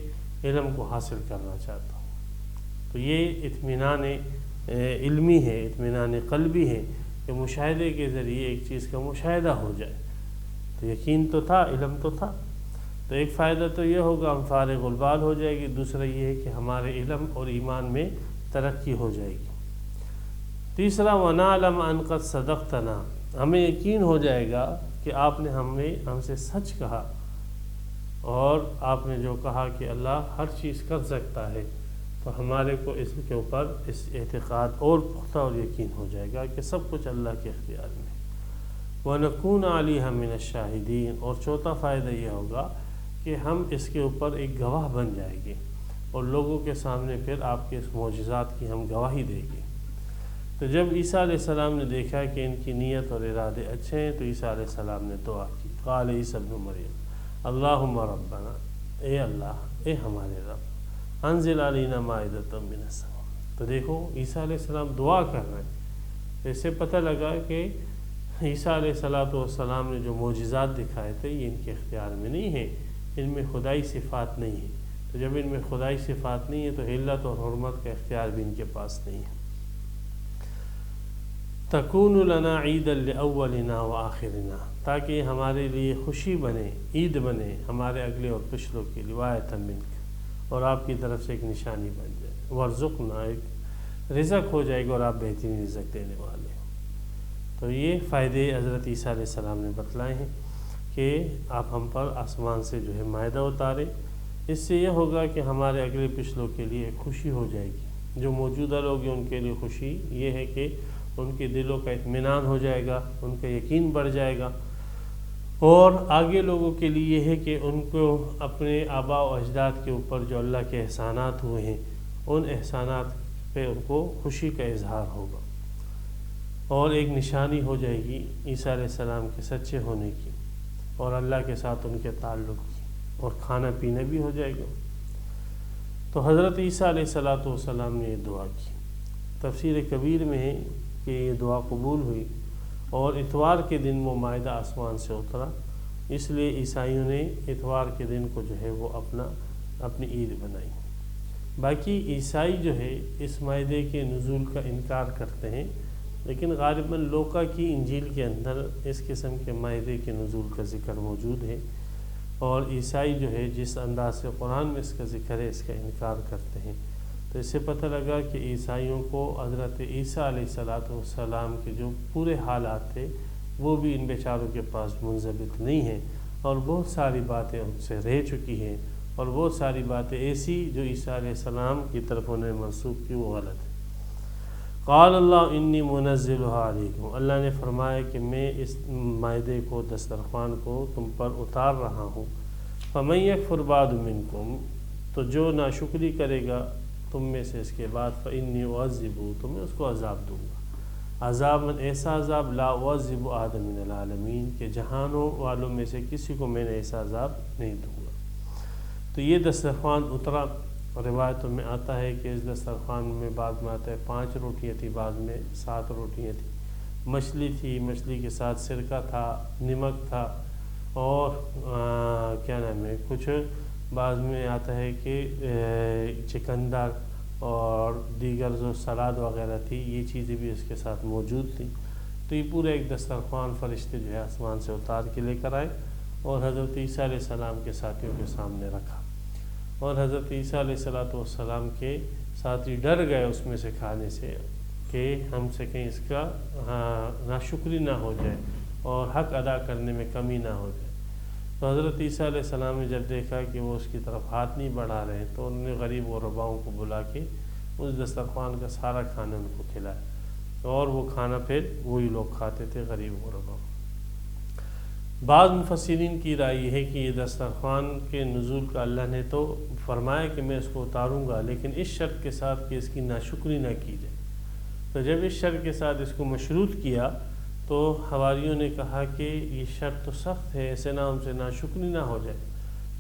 علم کو حاصل کرنا چاہتا ہوں۔ تو یہ اطمینان علمی ہے، اطمینان قلبی ہے کہ مشاہدے کے ذریعے ایک چیز کا مشاہدہ ہو جائے۔ تو یقین تو تھا، علم تو تھا، تو ایک فائدہ تو یہ ہوگا ہم فارغ البال ہو جائے گی، دوسرا یہ ہے کہ ہمارے علم اور ایمان میں ترقی ہو جائے گی۔ تیسرا وَنَعْلَمَ أَنْ قَدْ صَدَقْتَنَا، ہمیں یقین ہو جائے گا کہ آپ نے ہم سے سچ کہا، اور آپ نے جو کہا کہ اللہ ہر چیز کر سکتا ہے، تو ہمارے کو اس کے اوپر اس اعتقاد اور پختہ اور یقین ہو جائے گا کہ سب کچھ اللہ کے اختیار میں۔ وَنَكُونَ عَلَيْهَا مِنَ الشَّاهِدِينَ، اور چوتھا فائدہ یہ ہوگا کہ ہم اس کے اوپر ایک گواہ بن جائیں گے اور لوگوں کے سامنے پھر آپ کے اس معجزات کی ہم گواہی دیں گے۔ تو جب عیسیٰ علیہ السلام نے دیکھا کہ ان کی نیت اور ارادے اچھے ہیں تو عیسیٰ علیہ السلام نے دعا کی، قال عیسیٰ ابن مریم اللہم ربنا، اے اللہ، اے ہمارے رب، انزل علینا مائدۃ من السماء۔ تو دیکھو عیسیٰ علیہ السلام دعا کر رہے ہیں، اس سے پتہ لگا کہ عیسیٰ علیہ السلام نے جو معجزات دکھائے تھے یہ ان کے اختیار میں نہیں ہیں، ان میں خدائی صفات نہیں ہے۔ تو جب ان میں خدائی صفات نہیں ہے تو علت اور حرمت کا اختیار بھی ان کے پاس نہیں ہے۔ تکون لنا عید لاولنا وآخرنا، تاکہ ہمارے لیے خوشی بنے، عید بنے ہمارے اگلے اور پچھلوں کے لیے، وآیۃ منک، اور آپ کی طرف سے ایک نشانی بن جائے، وارزقنا، ایک رزق ہو جائے گا اور آپ بہترین رزق دینے والے ہو۔ تو یہ فائدے حضرت عیسیٰ علیہ السلام نے بتلائے ہیں کہ آپ ہم پر آسمان سے جو ہے مائدہ اتارے، اس سے یہ ہوگا کہ ہمارے اگلے پچھلوں کے لیے ایک خوشی ہو جائے گی۔ جو موجودہ لوگ ہیں ان کے لیے خوشی یہ ہے کہ ان کے دلوں کا اطمینان ہو جائے گا، ان کا یقین بڑھ جائے گا، اور آگے لوگوں کے لیے یہ ہے کہ ان کو اپنے آباء و اجداد کے اوپر جو اللہ کے احسانات ہوئے ہیں ان احسانات پہ ان کو خوشی کا اظہار ہوگا، اور ایک نشانی ہو جائے گی عیسیٰ علیہ السلام کے سچے ہونے کی اور اللہ کے ساتھ ان کے تعلق کی، اور کھانا پینا بھی ہو جائے گا۔ تو حضرت عیسیٰ علیہ السلام نے یہ دعا کی۔ تفسیر کبیر میں ہے کہ یہ دعا قبول ہوئی اور اتوار کے دن وہ مائدہ آسمان سے اترا، اس لیے عیسائیوں نے اتوار کے دن کو جو ہے وہ اپنی عید بنائی۔ باقی عیسائی جو ہے اس مائدے کے نزول کا انکار کرتے ہیں، لیکن غالباً لوقا کی انجیل کے اندر اس قسم کے مائدے کے نزول کا ذکر موجود ہے، اور عیسائی جو ہے جس انداز سے قرآن میں اس کا ذکر ہے اس کا انکار کرتے ہیں۔ تو اس سے پتہ لگا کہ عیسائیوں کو حضرت عیسیٰ علیہ السلام کے جو پورے حالات تھے وہ بھی ان بیچاروں کے پاس منضبط نہیں ہیں، اور بہت ساری باتیں ان سے رہ چکی ہیں، اور بہت ساری باتیں ایسی جو عیسیٰ علیہ السلام کی طرف انہیں منسوخ کی وہ غلط ہے۔ قال اللہ انی منزلها علیکم، اللہ نے فرمایا کہ میں اس مائدے کو، دسترخوان کو تم پر اتار رہا ہوں۔ فمن یکفر بعد منکم، تو جو ناشکری کرے گا تم میں سے اس کے بعد، فانی اعذبہ، تو میں اس کو عذاب دوں گا، عذاب ایسا عذاب لا اعذب احد من العالمین، کہ جہانوں والوں میں سے کسی کو میں نے ایسا عذاب نہیں دوں گا۔ تو یہ دسترخوان اترا، روایتوں میں آتا ہے کہ اس دسترخوان میں بعض میں آتا ہے 5 روٹیاں تھی، بعض میں 7 روٹیاں تھیں، مچھلی تھی، مچھلی کے ساتھ سرکہ تھا، نمک تھا، اور کیا نام ہے، کچھ بعض میں آتا ہے کہ چکندر اور دیگر جو سلاد وغیرہ تھی یہ چیزیں بھی اس کے ساتھ موجود تھیں۔ تو یہ پورا ایک دسترخوان فرشتے جو ہے آسمان سے اتار کے لے کر آئے اور حضرت عیسیٰ علیہ السلام کے ساتھیوں کے سامنے رکھا، اور حضرت عیسیٰ علیہ السلام کے ساتھی ڈر گئے اس میں سے کھانے سے کہ ہم سے کہیں اس کا ناشکری نہ ہو جائے اور حق ادا کرنے میں کمی نہ ہو جائے۔ تو حضرت عیسیٰ علیہ السلام نے جب دیکھا کہ وہ اس کی طرف ہاتھ نہیں بڑھا رہے تو انہوں نے غریب غرباؤں کو بلا کے اس دسترخوان کا سارا کھانا ان کو کھلایا، اور وہ کھانا پھر وہی لوگ کھاتے تھے، غریب غرباؤں۔ بعض مفسرین کی رائے یہ ہے کہ یہ دسترخوان کے نزول کا اللہ نے تو فرمایا کہ میں اس کو اتاروں گا، لیکن اس شرط کے ساتھ کہ اس کی ناشکری نہ کی جائے۔ تو جب اس شرط کے ساتھ اس کو مشروط کیا تو حواریوں نے کہا کہ یہ شرط تو سخت ہے، ایسے نہ ہم سے ناشکری نہ ہو جائے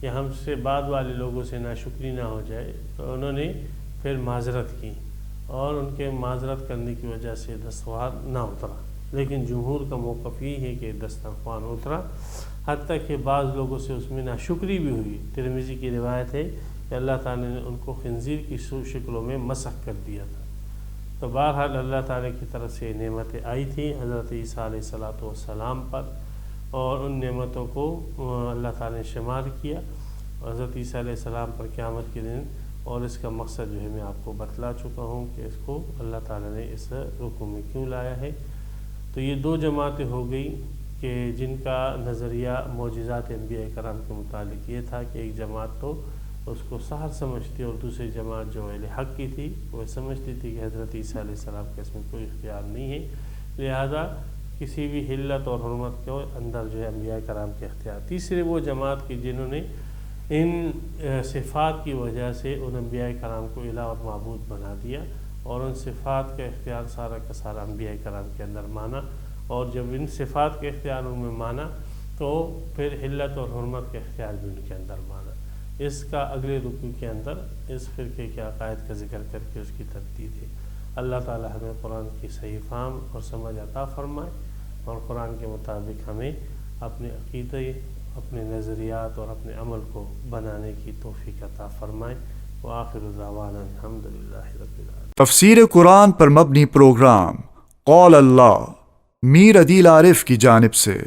یا ہم سے بعد والے لوگوں سے ناشکری نہ ہو جائے۔ تو انہوں نے پھر معذرت کی، اور ان کے معذرت کرنے کی وجہ سے دسترخوان نہ اترا، لیکن جمہور کا موقف یہ ہے کہ دسترخوان اترا، حتیٰ کہ بعض لوگوں سے اس میں ناشکری بھی ہوئی۔ ترمذی کی روایت ہے کہ اللہ تعالیٰ نے ان کو خنزیر کی شکلوں میں مسخ کر دیا تھا۔ تو بہرحال اللہ تعالیٰ کی طرف سے نعمتیں آئی تھیں حضرت عیسیٰ علیہ السلام پر، اور ان نعمتوں کو اللہ تعالیٰ نے شمار کیا حضرت عیسیٰ علیہ السلام پر قیامت کے دن، اور اس کا مقصد جو ہے میں آپ کو بتلا چکا ہوں کہ اس کو اللہ تعالیٰ نے اس رکوع میں کیوں لایا ہے۔ تو یہ 2 جماعتیں ہو گئی کہ جن کا نظریہ معجزات انبیاء کرام کے متعلق یہ تھا کہ ایک جماعت تو اس کو سحر سمجھتی اور دوسری جماعت جو اہل حق کی تھی وہ سمجھتی تھی کہ حضرت عیسیٰ علیہ السلام کا اس میں کوئی اختیار نہیں ہے، لہذا کسی بھی حلت اور حرمت کے اندر جو ہے انبیاء کرام کے اختیار. تیسرے وہ جماعت کی جنہوں نے ان صفات کی وجہ سے ان انبیاء کرام کو الہ اور معبود بنا دیا اور ان صفات کا اختیار سارا کا سارا انبیاء کرام کے اندر مانا, اور جب ان صفات کے اختیار ان میں مانا تو پھر حلت اور حرمت کے اختیار بھی ان کے اندر مانا. اس کا اگلے رکوع کے اندر اس فرقے کے عقائد کا ذکر کر کے اس کی تردید ہے. اللہ تعالی ہمیں قرآن کی صحیح فہم اور سمجھ عطا فرمائے اور قرآن کے مطابق ہمیں اپنے عقیدے, اپنے نظریات اور اپنے عمل کو بنانے کی توفیق عطا فرمائے. وآخر دعوانا الحمدللہ رب العالمین. تفسیر قرآن پر مبنی پروگرام قول اللہ میر عدیل عارف کی جانب سے